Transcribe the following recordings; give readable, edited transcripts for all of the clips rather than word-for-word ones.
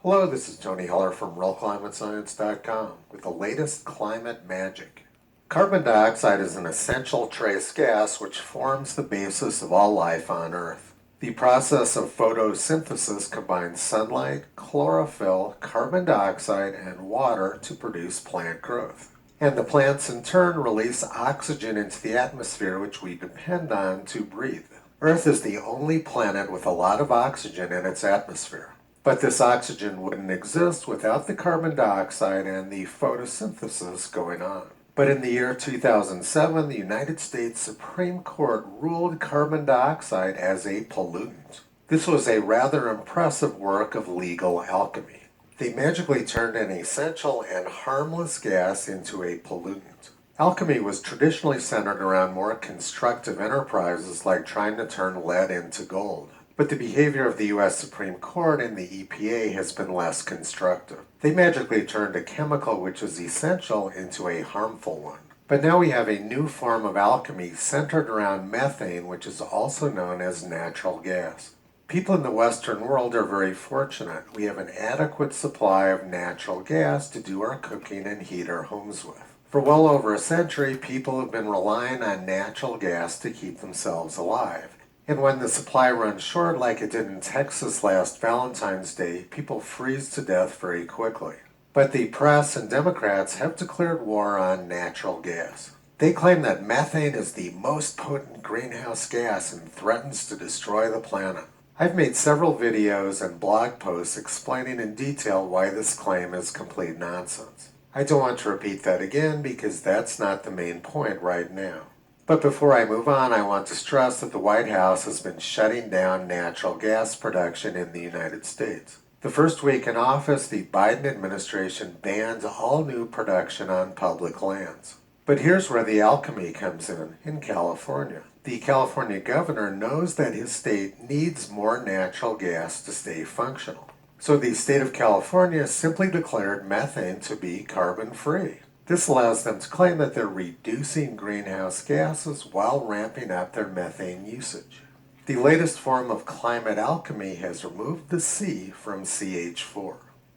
Hello, this is Tony Heller from RealClimateScience.com with the latest climate magic. Carbon dioxide is an essential trace gas which forms the basis of all life on Earth. The process of photosynthesis combines sunlight, chlorophyll, carbon dioxide, and water to produce plant growth. And the plants in turn release oxygen into the atmosphere which we depend on to breathe. Earth is the only planet with a lot of oxygen in its atmosphere. But this oxygen wouldn't exist without the carbon dioxide and the photosynthesis going on. But in the year 2007, the United States Supreme Court ruled carbon dioxide as a pollutant. This was a rather impressive work of legal alchemy. They magically turned an essential and harmless gas into a pollutant. Alchemy was traditionally centered around more constructive enterprises like trying to turn lead into gold. But the behavior of the U.S. Supreme Court and the EPA has been less constructive. They magically turned a chemical which is essential into a harmful one. But now we have a new form of alchemy centered around methane, which is also known as natural gas. People in the Western world are very fortunate. We have an adequate supply of natural gas to do our cooking and heat our homes with. For well over a century, people have been relying on natural gas to keep themselves alive. And when the supply runs short, like it did in Texas last Valentine's Day, people freeze to death very quickly. But the press and Democrats have declared war on natural gas. They claim that methane is the most potent greenhouse gas and threatens to destroy the planet. I've made several videos and blog posts explaining in detail why this claim is complete nonsense. I don't want to repeat that again because that's not the main point right now. But before I move on, I want to stress that the White House has been shutting down natural gas production in the United States. The first week in office, the Biden administration banned all new production on public lands. But here's where the alchemy comes in California. The California governor knows that his state needs more natural gas to stay functional. So the state of California simply declared methane to be carbon-free. This allows them to claim that they're reducing greenhouse gases while ramping up their methane usage. The latest form of climate alchemy has removed the C from CH4.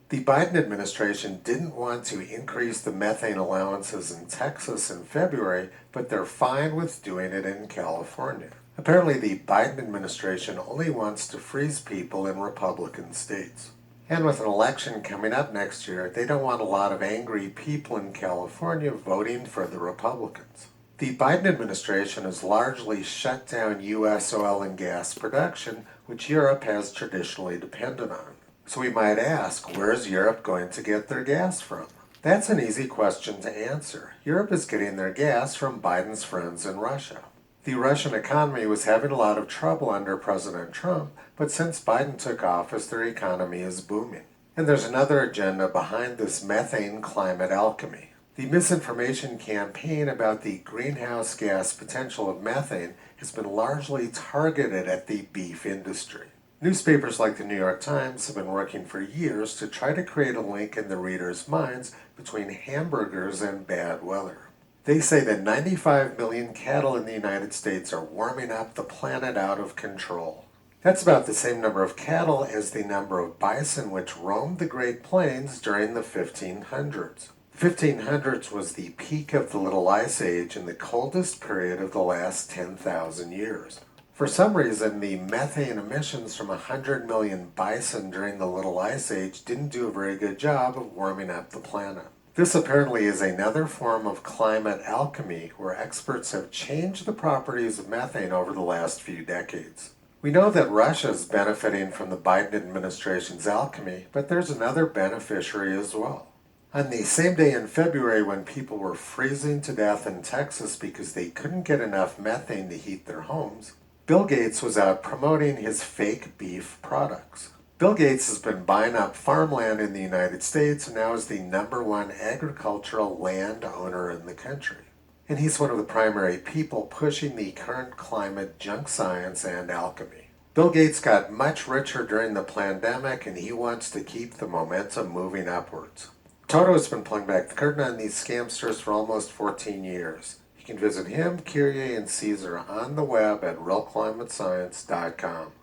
The Biden administration didn't want to increase the methane allowances in Texas in February, but they're fine with doing it in California. Apparently, the Biden administration only wants to freeze people in Republican states. And with an election coming up next year, they don't want a lot of angry people in California voting for the Republicans. The Biden administration has largely shut down U.S. oil and gas production, which Europe has traditionally depended on. So we might ask, where's Europe going to get their gas from? That's an easy question to answer. Europe is getting their gas from Biden's friends in Russia. The Russian economy was having a lot of trouble under President Trump, but since Biden took office, their economy is booming. And there's another agenda behind this methane climate alchemy. The misinformation campaign about the greenhouse gas potential of methane has been largely targeted at the beef industry. Newspapers like the New York Times have been working for years to try to create a link in the readers' minds between hamburgers and bad weather. They say that 95 million cattle in the United States are warming up the planet out of control. That's about the same number of cattle as the number of bison which roamed the Great Plains during the 1500s. The 1500s was the peak of the Little Ice Age and the coldest period of the last 10,000 years. For some reason, the methane emissions from 100 million bison during the Little Ice Age didn't do a very good job of warming up the planet. This apparently is another form of climate alchemy where experts have changed the properties of methane over the last few decades. We know that Russia is benefiting from the Biden administration's alchemy, but there's another beneficiary as well. On the same day in February when people were freezing to death in Texas because they couldn't get enough methane to heat their homes, Bill Gates was out promoting his fake beef products. Bill Gates has been buying up farmland in the United States and now is the #1 agricultural land owner in the country. And he's one of the primary people pushing the current climate junk science and alchemy. Bill Gates got much richer during the pandemic and he wants to keep the momentum moving upwards. Toto has been pulling back the curtain on these scamsters for almost 14 years. You can visit him, Kyrie, and Caesar on the web at realclimatescience.com.